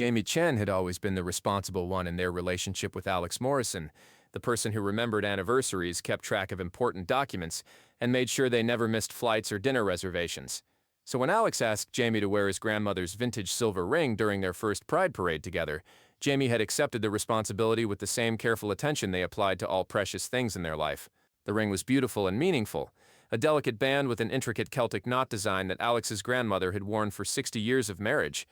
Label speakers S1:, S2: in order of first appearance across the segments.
S1: Jamie Chen had always been the responsible one in their relationship with Alex Morrison, the person who remembered anniversaries, kept track of important documents, and made sure they never missed flights or dinner reservations. So when Alex asked Jamie to wear his grandmother's vintage silver ring during their first Pride parade together, Jamie had accepted the responsibility with the same careful attention they applied to all precious things in their life. The ring was beautiful and meaningful, a delicate band with an intricate Celtic knot design that Alex's grandmother had worn for 60 years of marriage.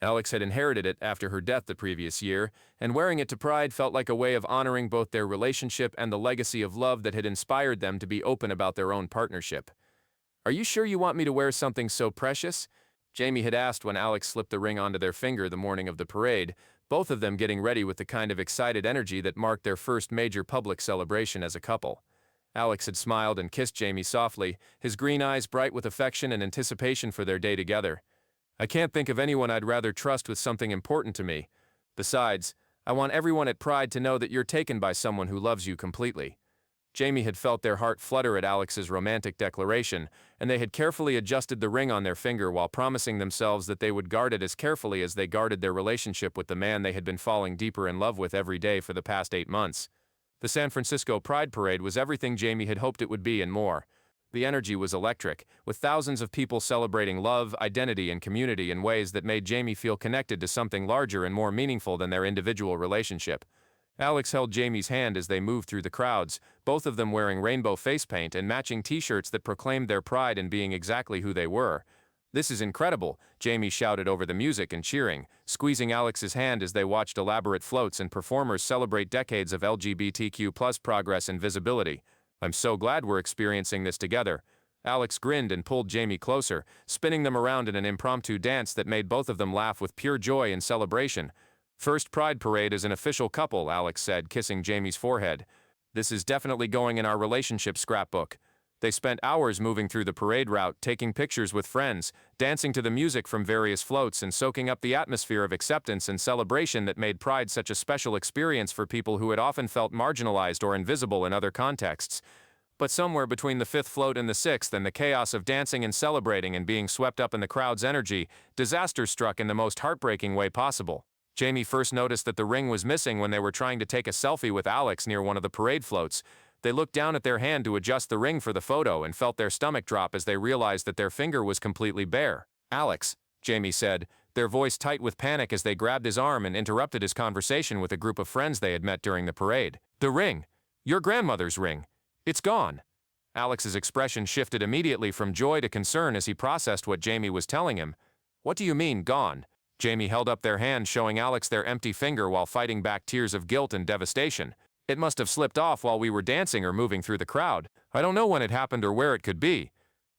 S1: Alex had inherited it after her death the previous year, and wearing it to Pride felt like a way of honoring both their relationship and the legacy of love that had inspired them to be open about their own partnership. "Are you sure you want me to wear something so precious?" Jamie had asked when Alex slipped the ring onto their finger the morning of the parade, both of them getting ready with the kind of excited energy that marked their first major public celebration as a couple. Alex had smiled and kissed Jamie softly, his green eyes bright with affection and anticipation for their day together. "I can't think of anyone I'd rather trust with something important to me. Besides, I want everyone at Pride to know that you're taken by someone who loves you completely." Jamie had felt their heart flutter at Alex's romantic declaration, and they had carefully adjusted the ring on their finger while promising themselves that they would guard it as carefully as they guarded their relationship with the man they had been falling deeper in love with every day for the past 8 months. The San Francisco Pride Parade was everything Jamie had hoped it would be and more. The energy was electric, with thousands of people celebrating love, identity, and community in ways that made Jamie feel connected to something larger and more meaningful than their individual relationship. Alex held Jamie's hand as they moved through the crowds, both of them wearing rainbow face paint and matching t-shirts that proclaimed their pride in being exactly who they were. "This is incredible," Jamie shouted over the music and cheering, squeezing Alex's hand as they watched elaborate floats and performers celebrate decades of LGBTQ+ progress and visibility. "I'm so glad we're experiencing this together." Alex grinned and pulled Jamie closer, spinning them around in an impromptu dance that made both of them laugh with pure joy and celebration. "First Pride Parade as an official couple," Alex said, kissing Jamie's forehead. "This is definitely going in our relationship scrapbook." They spent hours moving through the parade route, taking pictures with friends, dancing to the music from various floats, and soaking up the atmosphere of acceptance and celebration that made Pride such a special experience for people who had often felt marginalized or invisible in other contexts. But somewhere between the fifth float and the sixth, and the chaos of dancing and celebrating and being swept up in the crowd's energy, disaster struck in the most heartbreaking way possible. Jamie first noticed that the ring was missing when they were trying to take a selfie with Alex near one of the parade floats. They looked down at their hand to adjust the ring for the photo and felt their stomach drop as they realized that their finger was completely bare. "Alex," Jamie said, their voice tight with panic as they grabbed his arm and interrupted his conversation with a group of friends they had met during the parade. "The ring! Your grandmother's ring! It's gone!" Alex's expression shifted immediately from joy to concern as he processed what Jamie was telling him. "What do you mean, gone?" Jamie held up their hand, showing Alex their empty finger while fighting back tears of guilt and devastation. "It must have slipped off while we were dancing or moving through the crowd. I don't know when it happened or where it could be."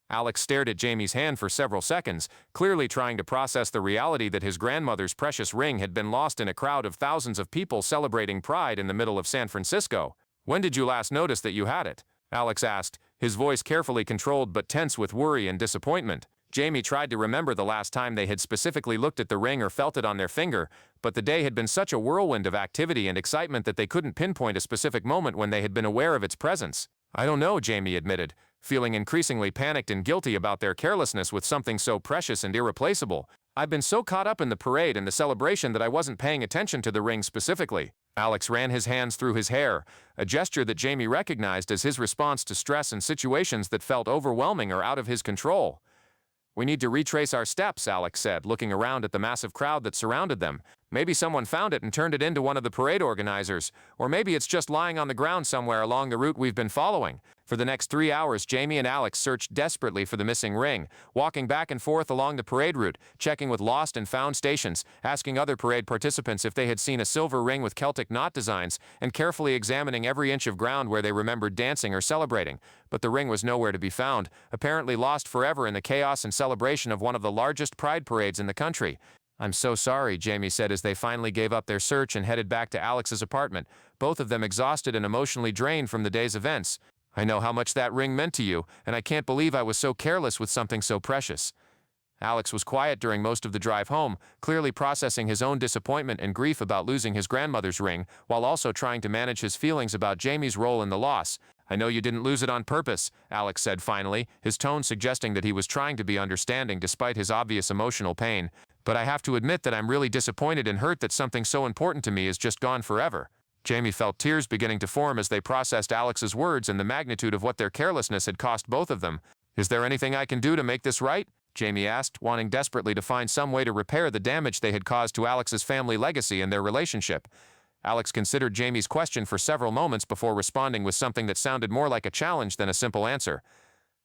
S1: Alex stared at Jamie's hand for several seconds, clearly trying to process the reality that his grandmother's precious ring had been lost in a crowd of thousands of people celebrating Pride in the middle of San Francisco. "When did you last notice that you had it?" Alex asked, his voice carefully controlled but tense with worry and disappointment. Jamie tried to remember the last time they had specifically looked at the ring or felt it on their finger, but the day had been such a whirlwind of activity and excitement that they couldn't pinpoint a specific moment when they had been aware of its presence. "I don't know," Jamie admitted, feeling increasingly panicked and guilty about their carelessness with something so precious and irreplaceable. "I've been so caught up in the parade and the celebration that I wasn't paying attention to the ring specifically." Alex ran his hands through his hair, a gesture that Jamie recognized as his response to stress and situations that felt overwhelming or out of his control. "We need to retrace our steps," Alex said, looking around at the massive crowd that surrounded them. "Maybe someone found it and turned it into one of the parade organizers, or maybe it's just lying on the ground somewhere along the route we've been following." For the next 3 hours, Jamie and Alex searched desperately for the missing ring, walking back and forth along the parade route, checking with lost and found stations, asking other parade participants if they had seen a silver ring with Celtic knot designs, and carefully examining every inch of ground where they remembered dancing or celebrating. But the ring was nowhere to be found, apparently lost forever in the chaos and celebration of one of the largest pride parades in the country. "I'm so sorry," Jamie said as they finally gave up their search and headed back to Alex's apartment, both of them exhausted and emotionally drained from the day's events. "I know how much that ring meant to you, and I can't believe I was so careless with something so precious." Alex was quiet during most of the drive home, clearly processing his own disappointment and grief about losing his grandmother's ring, while also trying to manage his feelings about Jamie's role in the loss. "I know you didn't lose it on purpose," Alex said finally, his tone suggesting that he was trying to be understanding despite his obvious emotional pain. But I have to admit that I'm really disappointed and hurt that something so important to me is just gone forever. Jamie felt tears beginning to form as they processed Alex's words and the magnitude of what their carelessness had cost both of them. Is there anything I can do to make this right? Jamie asked, wanting desperately to find some way to repair the damage they had caused to Alex's family legacy and their relationship. Alex considered Jamie's question for several moments before responding with something that sounded more like a challenge than a simple answer.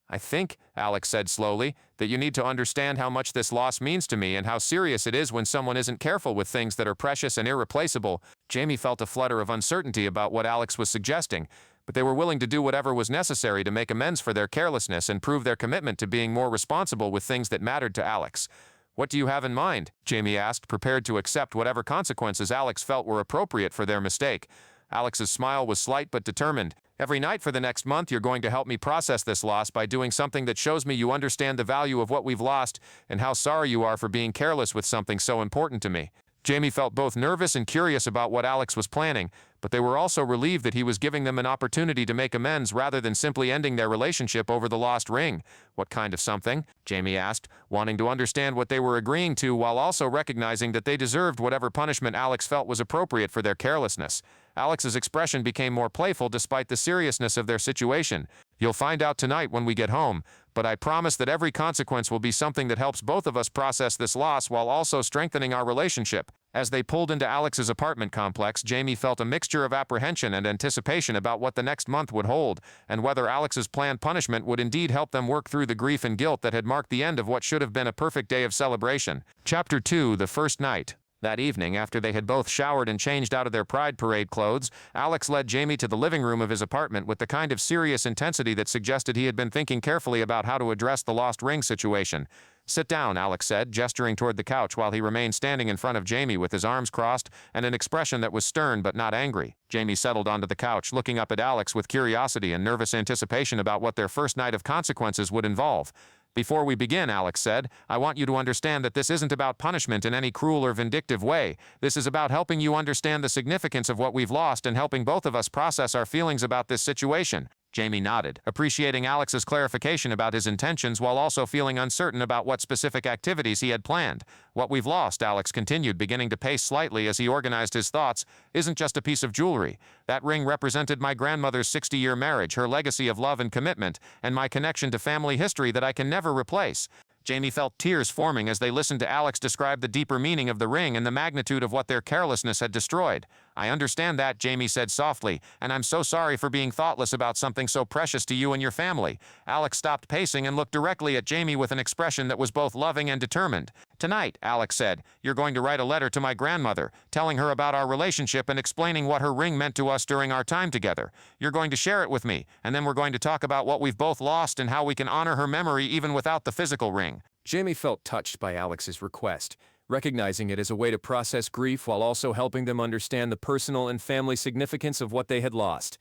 S1: I think, Alex said slowly, that you need to understand how much this loss means to me and how serious it is when someone isn't careful with things that are precious and irreplaceable. Jamie felt a flutter of uncertainty about what Alex was suggesting, but they were willing to do whatever was necessary to make amends for their carelessness and prove their commitment to being more responsible with things that mattered to Alex. What do you have in mind? Jamie asked, prepared to accept whatever consequences Alex felt were appropriate for their mistake. Alex's smile was slight but determined. Every night for the next month you're going to help me process this loss by doing something that shows me you understand the value of what we've lost and how sorry you are for being careless with something so important to me. Jamie felt both nervous and curious about what Alex was planning, but they were also relieved that he was giving them an opportunity to make amends rather than simply ending their relationship over the lost ring. What kind of something? Jamie asked, wanting to understand what they were agreeing to while also recognizing that they deserved whatever punishment Alex felt was appropriate for their carelessness. Alex's expression became more playful despite the seriousness of their situation. You'll find out tonight when we get home, but I promise that every consequence will be something that helps both of us process this loss while also strengthening our relationship. As they pulled into Alex's apartment complex, Jamie felt a mixture of apprehension and anticipation about what the next month would hold, and whether Alex's planned punishment would indeed help them work through the grief and guilt that had marked the end of what should have been a perfect day of celebration. Chapter 2: The First Night. That evening, after they had both showered and changed out of their Pride Parade clothes, Alex led Jamie to the living room of his apartment with the kind of serious intensity that suggested he had been thinking carefully about how to address the lost ring situation. Sit down, Alex said, gesturing toward the couch while he remained standing in front of Jamie with his arms crossed and an expression that was stern but not angry. Jamie settled onto the couch, looking up at Alex with curiosity and nervous anticipation about what their first night of consequences would involve. Before we begin, Alex said, I want you to understand that this isn't about punishment in any cruel or vindictive way. This is about helping you understand the significance of what we've lost and helping both of us process our feelings about this situation. Jamie nodded, appreciating Alex's clarification about his intentions while also feeling uncertain about what specific activities he had planned. What we've lost, Alex continued, beginning to pace slightly as he organized his thoughts, isn't just a piece of jewelry. That ring represented my grandmother's 60-year marriage, her legacy of love and commitment, and my connection to family history that I can never replace. Jamie felt tears forming as they listened to Alex describe the deeper meaning of the ring and the magnitude of what their carelessness had destroyed. I understand that, Jamie said softly, and I'm so sorry for being thoughtless about something so precious to you and your family. Alex stopped pacing and looked directly at Jamie with an expression that was both loving and determined. Tonight, Alex said, you're going to write a letter to my grandmother, telling her about our relationship and explaining what her ring meant to us during our time together. You're going to share it with me, and then we're going to talk about what we've both lost and how we can honor her memory even without the physical ring. Jamie felt touched by Alex's request, recognizing it as a way to process grief while also helping them understand the personal and family significance of what they had lost.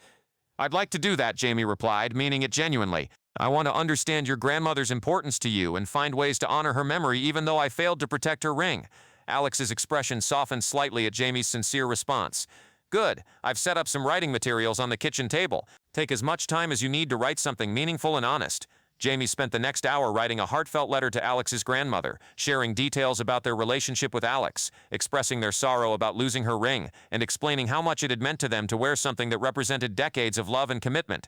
S2: I'd like to do that, Jamie replied, meaning it genuinely. I want to understand your grandmother's importance to you and find ways to honor her memory even though I failed to protect her ring. Alex's expression softened slightly at Jamie's sincere response. Good. I've set up some writing materials on the kitchen table. Take as much time as you need to write something meaningful and honest. Jamie spent the next hour writing a heartfelt letter to Alex's grandmother, sharing details about their relationship with Alex, expressing their sorrow about losing her ring, and explaining how much it had meant to them to wear something that represented decades of love and commitment.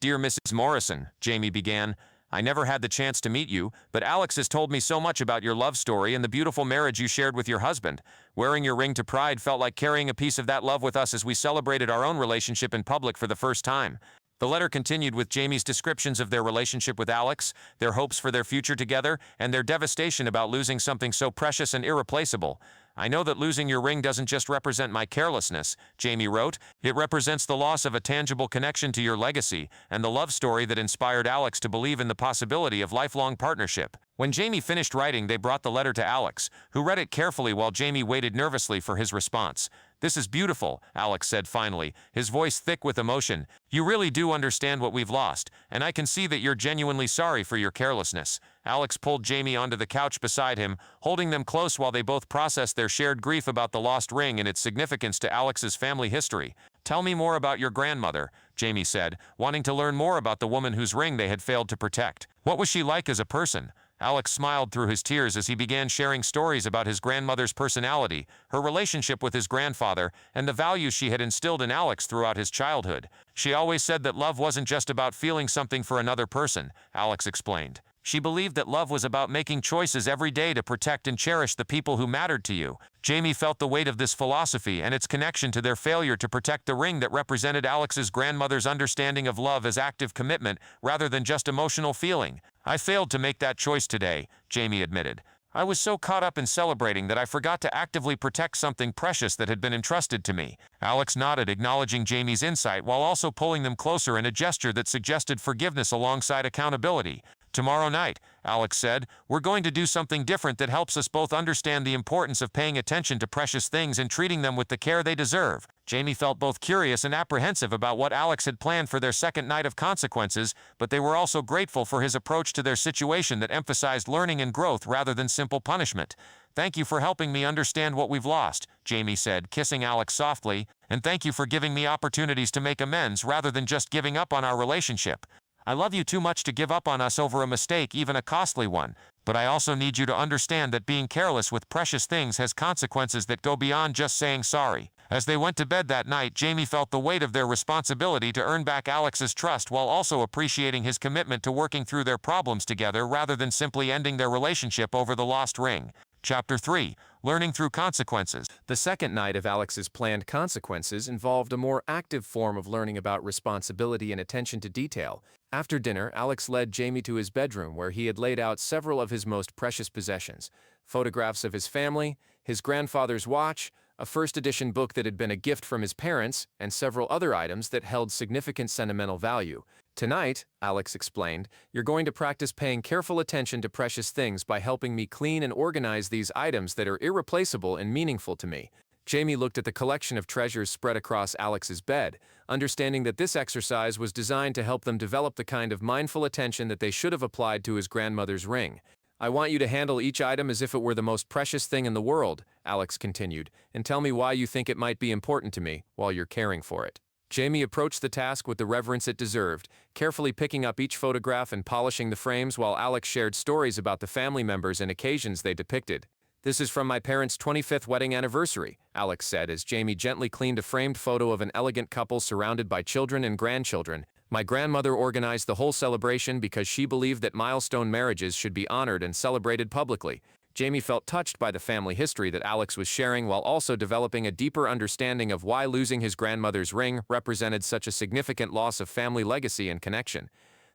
S2: Dear Mrs. Morrison, Jamie began, I never had the chance to meet you, but Alex has told me so much about your love story and the beautiful marriage you shared with your husband. Wearing your ring to Pride felt like carrying a piece of that love with us as we celebrated our own relationship in public for the first time. The letter continued with Jamie's descriptions of their relationship with Alex, their hopes for their future together, and their devastation about losing something so precious and irreplaceable. I know that losing your ring doesn't just represent my carelessness, Jamie wrote. It represents the loss of a tangible connection to your legacy and the love story that inspired Alex to believe in the possibility of lifelong partnership. When Jamie finished writing, they brought the letter to Alex, who read it carefully while Jamie waited nervously for his response. This is beautiful, Alex said finally, his voice thick with emotion. You really do understand what we've lost, and I can see that you're genuinely sorry for your carelessness. Alex pulled Jamie onto the couch beside him, holding them close while they both processed their shared grief about the lost ring and its significance to Alex's family history. Tell me more about your grandmother, Jamie said, wanting to learn more about the woman whose ring they had failed to protect. What was she like as a person? Alex smiled through his tears as he began sharing stories about his grandmother's personality, her relationship with his grandfather, and the values she had instilled in Alex throughout his childhood. She always said that love wasn't just about feeling something for another person, Alex explained. She believed that love was about making choices every day to protect and cherish the people who mattered to you. Jamie felt the weight of this philosophy and its connection to their failure to protect the ring that represented Alex's grandmother's understanding of love as active commitment rather than just emotional feeling. "I failed to make that choice today," Jamie admitted. "I was so caught up in celebrating that I forgot to actively protect something precious that had been entrusted to me." Alex nodded, acknowledging Jamie's insight while also pulling them closer in a gesture that suggested forgiveness alongside accountability. "Tomorrow night," Alex said, "we're going to do something different that helps us both understand the importance of paying attention to precious things and treating them with the care they deserve." Jamie felt both curious and apprehensive about what Alex had planned for their second night of consequences, but they were also grateful for his approach to their situation that emphasized learning and growth rather than simple punishment. "Thank you for helping me understand what we've lost," Jamie said, kissing Alex softly, "and thank you for giving me opportunities to make amends rather than just giving up on our relationship. I love you too much to give up on us over a mistake, even a costly one, but I also need you to understand that being careless with precious things has consequences that go beyond just saying sorry." As they went to bed that night, Jamie felt the weight of their responsibility to earn back Alex's trust while also appreciating his commitment to working through their problems together rather than simply ending their relationship over the lost ring. Chapter 3. Learning through consequences.
S1: The second night of Alex's planned consequences involved a more active form of learning about responsibility and attention to detail. After dinner, Alex led Jamie to his bedroom where he had laid out several of his most precious possessions: photographs of his family, his grandfather's watch, a first edition book that had been a gift from his parents, and several other items that held significant sentimental value. "Tonight," Alex explained, "you're going to practice paying careful attention to precious things by helping me clean and organize these items that are irreplaceable and meaningful to me." Jamie looked at the collection of treasures spread across Alex's bed, understanding that this exercise was designed to help them develop the kind of mindful attention that they should have applied to his grandmother's ring. "I want you to handle each item as if it were the most precious thing in the world," Alex continued, "and tell me why you think it might be important to me while you're caring for it." Jamie approached the task with the reverence it deserved, carefully picking up each photograph and polishing the frames while Alex shared stories about the family members and occasions they depicted. "This is from my parents' 25th wedding anniversary," Alex said as Jamie gently cleaned a framed photo of an elegant couple surrounded by children and grandchildren. "My grandmother organized the whole celebration because she believed that milestone marriages should be honored and celebrated publicly." Jamie felt touched by the family history that Alex was sharing while also developing a deeper understanding of why losing his grandmother's ring represented such a significant loss of family legacy and connection.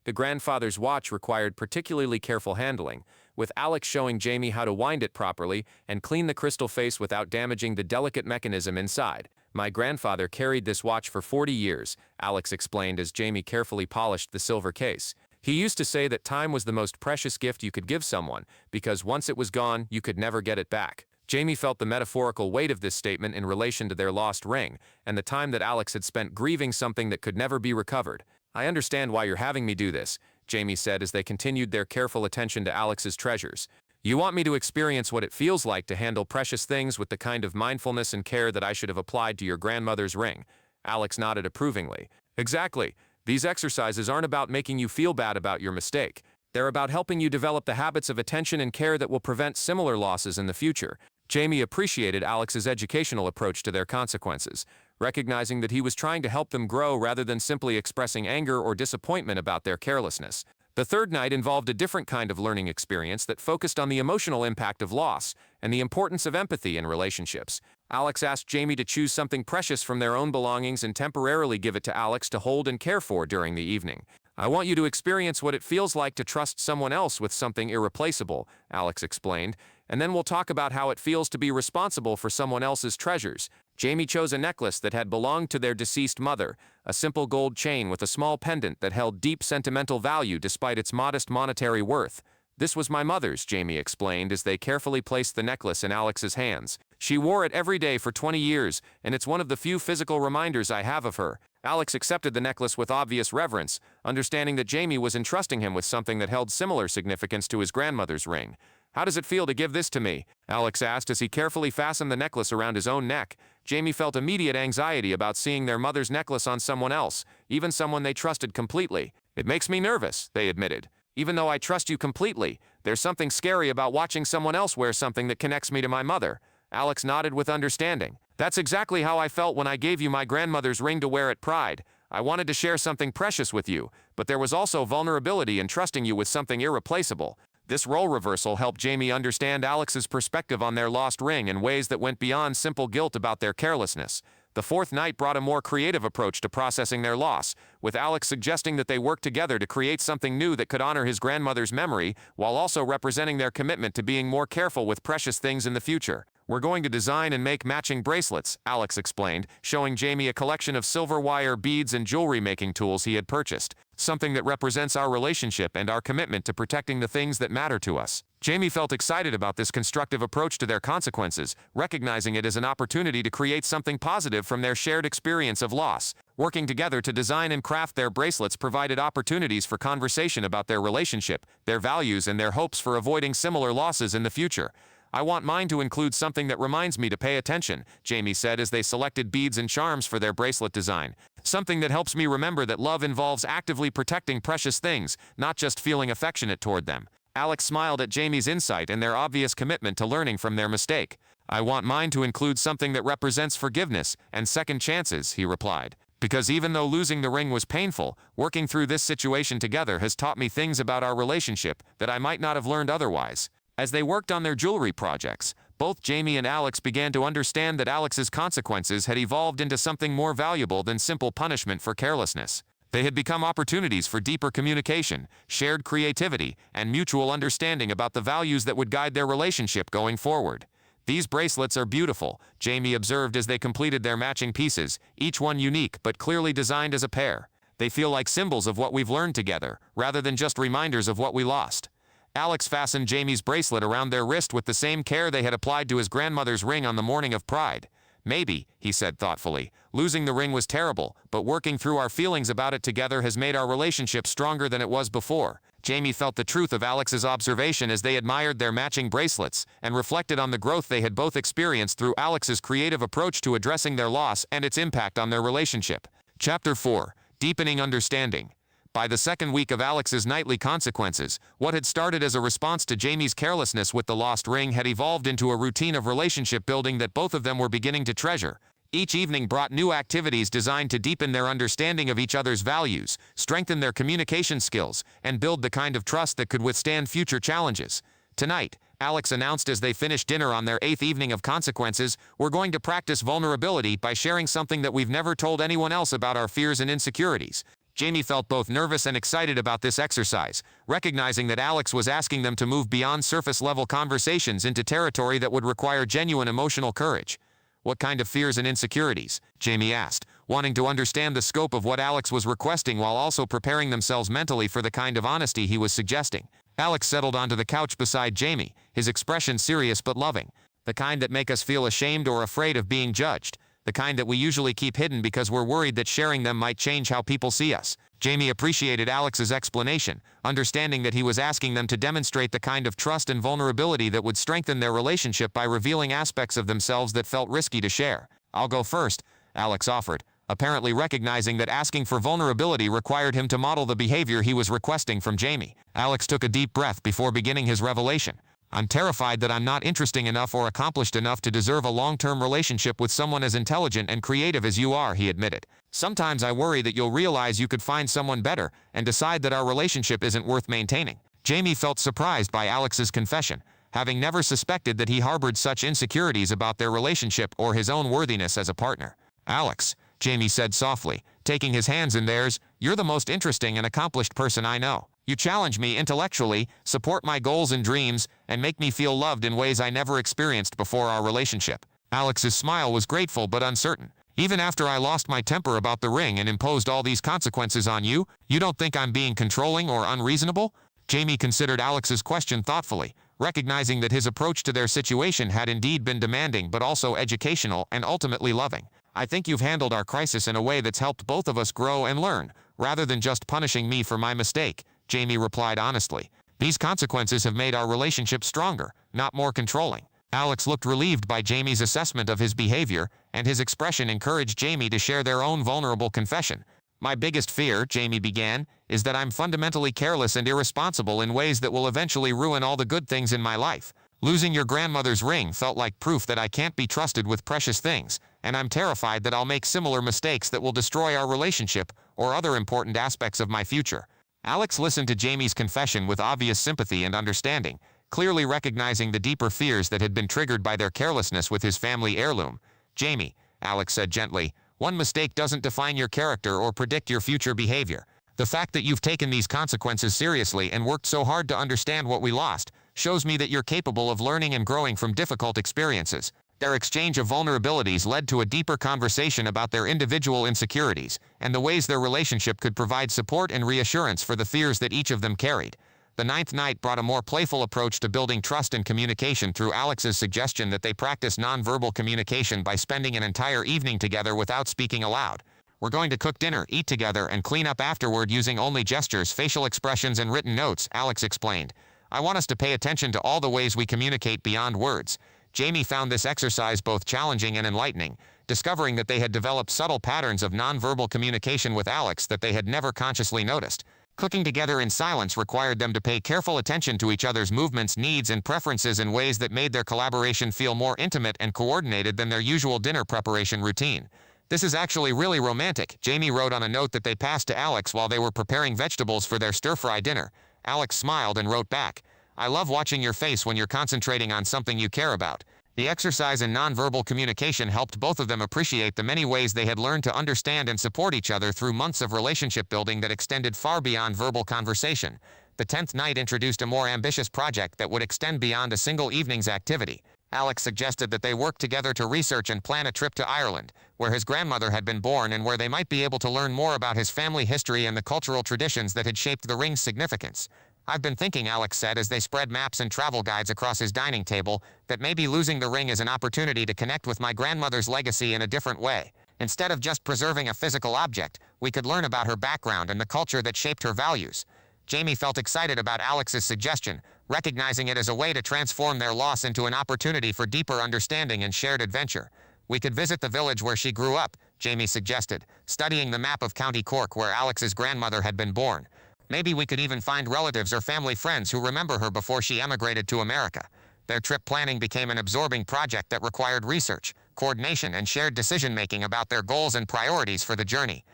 S1: The grandfather's watch required particularly careful handling, with Alex showing Jamie how to wind it properly and clean the crystal face without damaging the delicate mechanism inside. "My grandfather carried this watch for 40 years, Alex explained as Jamie carefully polished the silver case. "He used to say that time was the most precious gift you could give someone, because once it was gone, you could never get it back." Jamie felt the metaphorical weight of this statement in relation to their lost ring, and the time that Alex had spent grieving something that could never be recovered. "I understand why you're having me do this," Jamie said as they continued their careful attention to Alex's treasures. "You want me to experience what it feels like to handle precious things with the kind of mindfulness and care that I should have applied to your grandmother's ring." Alex nodded approvingly. "Exactly. These exercises aren't about making you feel bad about your mistake. They're about helping you develop the habits of attention and care that will prevent similar losses in the future." Jamie appreciated Alex's educational approach to their consequences, recognizing that he was trying to help them grow rather than simply expressing anger or disappointment about their carelessness. The third night involved a different kind of learning experience that focused on the emotional impact of loss and the importance of empathy in relationships. Alex asked Jamie to choose something precious from their own belongings and temporarily give it to Alex to hold and care for during the evening. "I want you to experience what it feels like to trust someone else with something irreplaceable," Alex explained, "and then we'll talk about how it feels to be responsible for someone else's treasures." Jamie chose a necklace that had belonged to their deceased mother, a simple gold chain with a small pendant that held deep sentimental value despite its modest monetary worth. "This was my mother's," Jamie explained as they carefully placed the necklace in Alex's hands. "She wore it every day for 20 years, and it's one of the few physical reminders I have of her." Alex accepted the necklace with obvious reverence, understanding that Jamie was entrusting him with something that held similar significance to his grandmother's ring. "How does it feel to give this to me?" Alex asked as he carefully fastened the necklace around his own neck. Jamie felt immediate anxiety about seeing their mother's necklace on someone else, even someone they trusted completely. "It makes me nervous," they admitted. "Even though I trust you completely, There's something scary about watching someone else wear something that connects me to my mother. Alex nodded with understanding. That's exactly how I felt when I gave you my grandmother's ring to wear at Pride. I wanted to share something precious with you, but there was also vulnerability in trusting you with something irreplaceable. This role reversal helped Jamie understand Alex's perspective on their lost ring in ways that went beyond simple guilt about their carelessness. The fourth night brought a more creative approach to processing their loss, with Alex suggesting that they work together to create something new that could honor his grandmother's memory, while also representing their commitment to being more careful with precious things in the future. We're going to design and make matching bracelets, Alex explained, showing Jamie a collection of silver wire beads and jewelry making tools he had purchased, something that represents our relationship and our commitment to protecting the things that matter to us. Jamie felt excited about this constructive approach to their consequences, recognizing it as an opportunity to create something positive from their shared experience of loss. Working together to design and craft their bracelets provided opportunities for conversation about their relationship, their values, and their hopes for avoiding similar losses in the future. I want mine to include something that reminds me to pay attention, Jamie said as they selected beads and charms for their bracelet design. Something that helps me remember that love involves actively protecting precious things, not just feeling affectionate toward them. Alex smiled at Jamie's insight and their obvious commitment to learning from their mistake. I want mine to include something that represents forgiveness and second chances, he replied. Because even though losing the ring was painful, working through this situation together has taught me things about our relationship that I might not have learned otherwise. As they worked on their jewelry projects, both Jamie and Alex began to understand that Alex's consequences had evolved into something more valuable than simple punishment for carelessness. They had become opportunities for deeper communication, shared creativity, and mutual understanding about the values that would guide their relationship going forward. These bracelets are beautiful, Jamie observed as they completed their matching pieces, each one unique but clearly designed as a pair. They feel like symbols of what we've learned together, rather than just reminders of what we lost. Alex fastened Jamie's bracelet around their wrist with the same care they had applied to his grandmother's ring on the morning of Pride. Maybe, he said thoughtfully, losing the ring was terrible, but working through our feelings about it together has made our relationship stronger than it was before. Jamie felt the truth of Alex's observation as they admired their matching bracelets and reflected on the growth they had both experienced through Alex's creative approach to addressing their loss and its impact on their relationship. Chapter 4. Deepening Understanding. By the second week of Alex's nightly consequences, what had started as a response to Jamie's carelessness with the lost ring had evolved into a routine of relationship building that both of them were beginning to treasure. Each evening brought new activities designed to deepen their understanding of each other's values, strengthen their communication skills, and build the kind of trust that could withstand future challenges. Tonight, Alex announced as they finished dinner on their 8th evening of consequences, we're going to practice vulnerability by sharing something that we've never told anyone else about our fears and insecurities. Jamie felt both nervous and excited about this exercise, recognizing that Alex was asking them to move beyond surface-level conversations into territory that would require genuine emotional courage. What kind of fears and insecurities? Jamie asked, wanting to understand the scope of what Alex was requesting while also preparing themselves mentally for the kind of honesty he was suggesting. Alex settled onto the couch beside Jamie, his expression serious but loving. The kind that make us feel ashamed or afraid of being judged. The kind that we usually keep hidden because we're worried that sharing them might change how people see us. Jamie appreciated Alex's explanation, understanding that he was asking them to demonstrate the kind of trust and vulnerability that would strengthen their relationship by revealing aspects of themselves that felt risky to share. I'll go first, Alex offered, apparently recognizing that asking for vulnerability required him to model the behavior he was requesting from Jamie. Alex took a deep breath before beginning his revelation. I'm terrified that I'm not interesting enough or accomplished enough to deserve a long-term relationship with someone as intelligent and creative as you are, he admitted. Sometimes I worry that you'll realize you could find someone better and decide that our relationship isn't worth maintaining. Jamie felt surprised by Alex's confession, having never suspected that he harbored such insecurities about their relationship or his own worthiness as a partner. Alex, Jamie said softly, taking his hands in theirs, you're the most interesting and accomplished person I know. You challenge me intellectually, support my goals and dreams, and make me feel loved in ways I never experienced before our relationship. Alex's smile was grateful but uncertain. Even after I lost my temper about the ring and imposed all these consequences on you, you don't think I'm being controlling or unreasonable? Jamie considered Alex's question thoughtfully, recognizing that his approach to their situation had indeed been demanding but also educational and ultimately loving. I think you've handled our crisis in a way that's helped both of us grow and learn, rather than just punishing me for my mistake, Jamie replied honestly. These consequences have made our relationship stronger, not more controlling. Alex looked relieved by Jamie's assessment of his behavior, and his expression encouraged Jamie to share their own vulnerable confession.
S2: My biggest fear, Jamie began, is that I'm fundamentally careless and irresponsible in ways that will eventually ruin all the good things in my life. Losing your grandmother's ring felt like proof that I can't be trusted with precious things, and I'm terrified that I'll make similar mistakes that will destroy our relationship or other important aspects of my future. Alex listened to Jamie's confession with obvious sympathy and understanding, clearly recognizing the deeper fears that had been triggered by their carelessness with his family heirloom. Jamie, Alex said gently, one mistake doesn't define your character or predict your future behavior. The fact that you've taken these consequences seriously and worked so hard to understand what we lost shows me that you're capable of learning and growing from difficult experiences. Their exchange of vulnerabilities led to a deeper conversation about their individual insecurities and the ways their relationship could provide support and reassurance for the fears that each of them carried. The ninth night brought a more playful approach to building trust and communication through Alex's suggestion that they practice nonverbal communication by spending an entire evening together without speaking aloud. We're going to cook dinner, eat together, and clean up afterward using only gestures, facial expressions, and written notes, Alex explained. I want us to pay attention to all the ways we communicate beyond words. Jamie found this exercise both challenging and enlightening, discovering that they had developed subtle patterns of nonverbal communication with Alex that they had never consciously noticed. Cooking together in silence required them to pay careful attention to each other's movements, needs, and preferences in ways that made their collaboration feel more intimate and coordinated than their usual dinner preparation routine. This is actually really romantic, Jamie wrote on a note that they passed to Alex while they were preparing vegetables for their stir-fry dinner. Alex smiled and wrote back, I love watching your face when you're concentrating on something you care about. The exercise in nonverbal communication helped both of them appreciate the many ways they had learned to understand and support each other through months of relationship building that extended far beyond verbal conversation. The 10th night introduced a more ambitious project that would extend beyond a single evening's activity. Alex suggested that they work together to research and plan a trip to Ireland, where his grandmother had been born and where they might be able to learn more about his family history and the cultural traditions that had shaped the ring's significance. I've been thinking, Alex said as they spread maps and travel guides across his dining table, that maybe losing the ring is an opportunity to connect with my grandmother's legacy in a different way. Instead of just preserving a physical object, we could learn about her background and the culture that shaped her values. Jamie felt excited about Alex's suggestion, recognizing it as a way to transform their loss into an opportunity for deeper understanding and shared adventure. We could visit the village where she grew up, Jamie suggested, studying the map of County Cork where Alex's grandmother had been born. Maybe we could even find relatives or family friends who remember her before she emigrated to America. Their trip planning became an absorbing project that required research, coordination, and shared decision-making about their goals and priorities for the journey.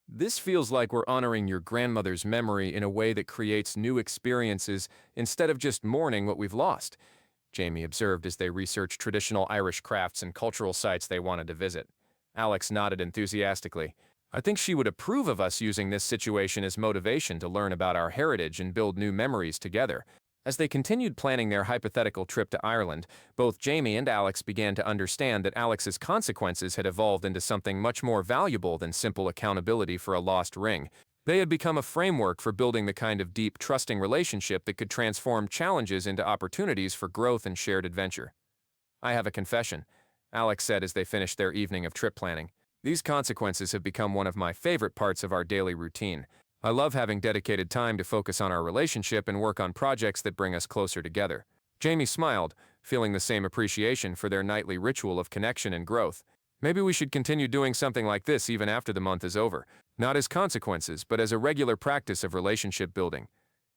S1: This feels like we're honoring your grandmother's memory in a way that creates new experiences instead of just mourning what we've lost, Jamie observed as they researched traditional Irish crafts and cultural sites they wanted to visit. Alex nodded enthusiastically. I think she would approve of us using this situation as motivation to learn about our heritage and build new memories together. As they continued planning their hypothetical trip to Ireland, both Jamie and Alex began to understand that Alex's consequences had evolved into something much more valuable than simple accountability for a lost ring. They had become a framework for building the kind of deep, trusting relationship that could transform challenges into opportunities for growth and shared adventure. I have a confession, Alex said as they finished their evening of trip planning. These consequences have become one of my favorite parts of our daily routine. I love having dedicated time to focus on our relationship and work on projects that bring us closer together. Jamie smiled, feeling the same appreciation for their nightly ritual of connection and growth. Maybe we should continue doing something like this even after the month is over, not as consequences, but as a regular practice of relationship building.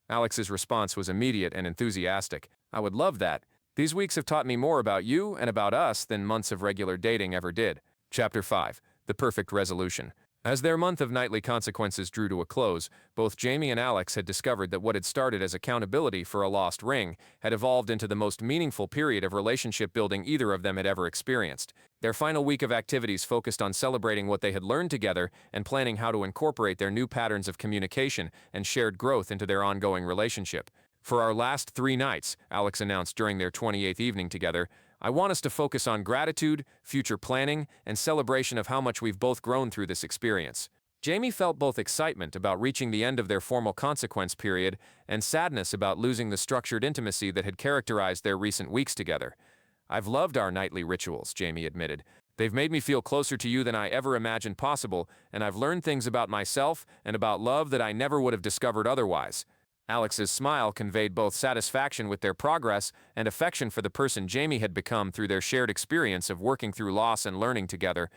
S1: Alex's response was immediate and enthusiastic. I would love that. These weeks have taught me more about you and about us than months of regular dating ever did. Chapter 5. The Perfect Resolution. As their month of nightly consequences drew to a close, both Jamie and Alex had discovered that what had started as accountability for a lost ring had evolved into the most meaningful period of relationship building either of them had ever experienced. Their final week of activities focused on celebrating what they had learned together and planning how to incorporate their new patterns of communication and shared growth into their ongoing relationship. For our last 3 nights, Alex announced during their 28th evening together, I want us to focus on gratitude, future planning, and celebration of how much we've both grown through this experience. Jamie felt both excitement about reaching the end of their formal consequence period and sadness about losing the structured intimacy that had characterized their recent weeks together. I've loved our nightly rituals, Jamie admitted. They've made me feel closer to you than I ever imagined possible, and I've learned things about myself and about love that I never would have discovered otherwise. Alex's smile conveyed both satisfaction with their progress and affection for the person Jamie had become through their shared experience of working through loss and learning together.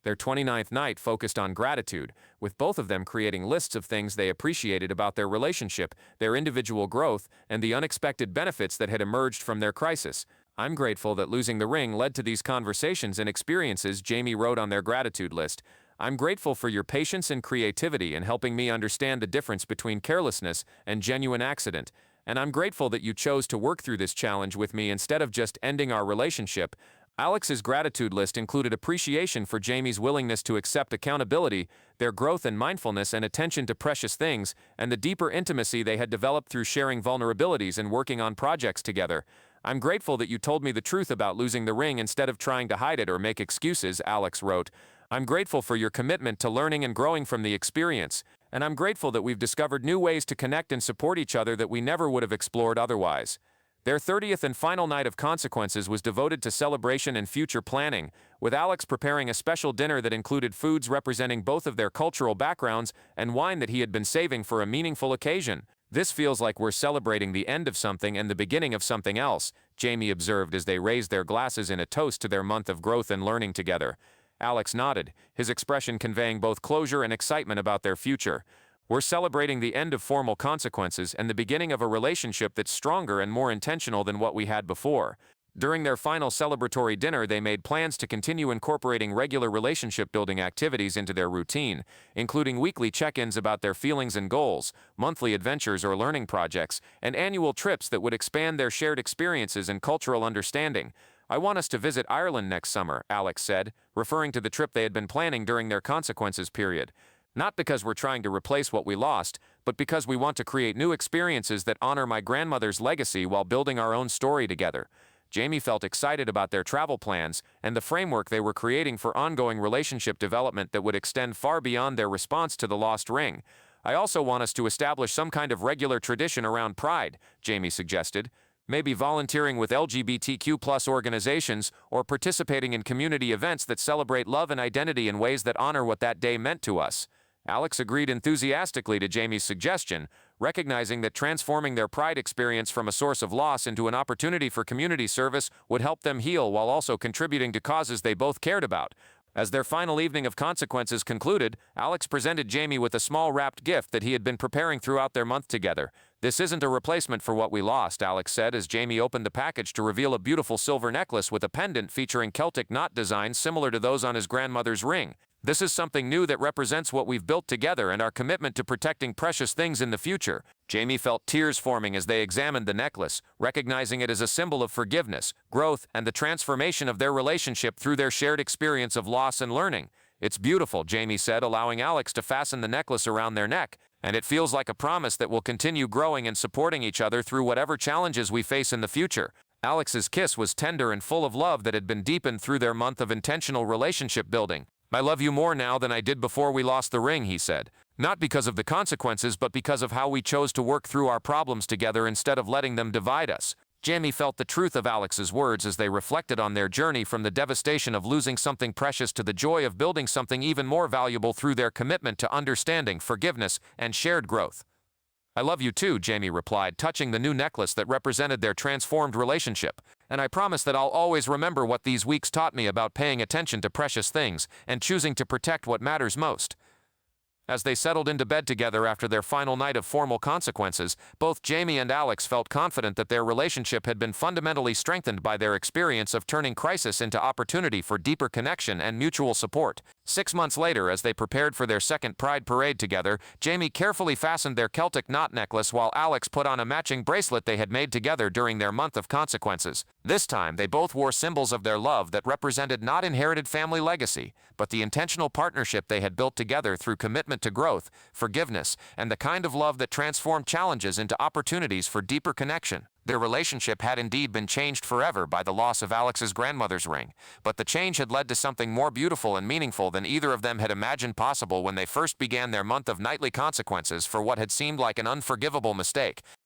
S1: Their 29th night focused on gratitude, with both of them creating lists of things they appreciated about their relationship, their individual growth, and the unexpected benefits that had emerged from their crisis. I'm grateful that losing the ring led to these conversations and experiences, Jamie wrote on their gratitude list. I'm grateful for your patience and creativity in helping me understand the difference between carelessness and genuine accident. And I'm grateful that you chose to work through this challenge with me instead of just ending our relationship. Alex's gratitude list included appreciation for Jamie's willingness to accept accountability, their growth in mindfulness and attention to precious things, and the deeper intimacy they had developed through sharing vulnerabilities and working on projects together. I'm grateful that you told me the truth about losing the ring instead of trying to hide it or make excuses, Alex wrote. I'm grateful for your commitment to learning and growing from the experience, and I'm grateful that we've discovered new ways to connect and support each other that we never would have explored otherwise. Their 30th and final night of consequences was devoted to celebration and future planning, with Alex preparing a special dinner that included foods representing both of their cultural backgrounds and wine that he had been saving for a meaningful occasion. This feels like we're celebrating the end of something and the beginning of something else, Jamie observed as they raised their glasses in a toast to their month of growth and learning together. Alex nodded, his expression conveying both closure and excitement about their future. We're celebrating the end of formal consequences and the beginning of a relationship that's stronger and more intentional than what we had before. During their final celebratory dinner, they made plans to continue incorporating regular relationship-building activities into their routine, including weekly check-ins about their feelings and goals, monthly adventures or learning projects, and annual trips that would expand their shared experiences and cultural understanding. I want us to visit Ireland next summer, Alex said, referring to the trip they had been planning during their consequences period. Not because we're trying to replace what we lost, but because we want to create new experiences that honor my grandmother's legacy while building our own story together. Jamie felt excited about their travel plans and the framework they were creating for ongoing relationship development that would extend far beyond their response to the lost ring. I also want us to establish some kind of regular tradition around Pride, Jamie suggested. Maybe volunteering with LGBTQ+ organizations or participating in community events that celebrate love and identity in ways that honor what that day meant to us. Alex agreed enthusiastically to Jamie's suggestion, recognizing that transforming their Pride experience from a source of loss into an opportunity for community service would help them heal while also contributing to causes they both cared about. As their final evening of consequences concluded, Alex presented Jamie with a small wrapped gift that he had been preparing throughout their month together. This isn't a replacement for what we lost, Alex said as Jamie opened the package to reveal a beautiful silver necklace with a pendant featuring Celtic knot designs similar to those on his grandmother's ring. This is something new that represents what we've built together and our commitment to protecting precious things in the future. Jamie felt tears forming as they examined the necklace, recognizing it as a symbol of forgiveness, growth, and the transformation of their relationship through their shared experience of loss and learning. It's beautiful, Jamie said, allowing Alex to fasten the necklace around their neck, and it feels like a promise that we'll continue growing and supporting each other through whatever challenges we face in the future. Alex's kiss was tender and full of love that had been deepened through their month of intentional relationship building. I love you more now than I did before we lost the ring, he said. Not because of the consequences, but because of how we chose to work through our problems together instead of letting them divide us. Jamie felt the truth of Alex's words as they reflected on their journey from the devastation of losing something precious to the joy of building something even more valuable through their commitment to understanding, forgiveness, and shared growth. I love you too, Jamie replied, touching the new necklace that represented their transformed relationship. And I promise that I'll always remember what these weeks taught me about paying attention to precious things and choosing to protect what matters most. As they settled into bed together after their final night of formal consequences, both Jamie and Alex felt confident that their relationship had been fundamentally strengthened by their experience of turning crisis into opportunity for deeper connection and mutual support. 6 months later, as they prepared for their second Pride parade together, Jamie carefully fastened their Celtic knot necklace while Alex put on a matching bracelet they had made together during their month of consequences. This time, they both wore symbols of their love that represented not inherited family legacy, but the intentional partnership they had built together through commitment to growth, forgiveness, and the kind of love that transformed challenges into opportunities for deeper connection. Their relationship had indeed been changed forever by the loss of Alex's grandmother's ring, but the change had led to something more beautiful and meaningful than either of them had imagined possible when they first began their month of nightly consequences for what had seemed like an unforgivable mistake.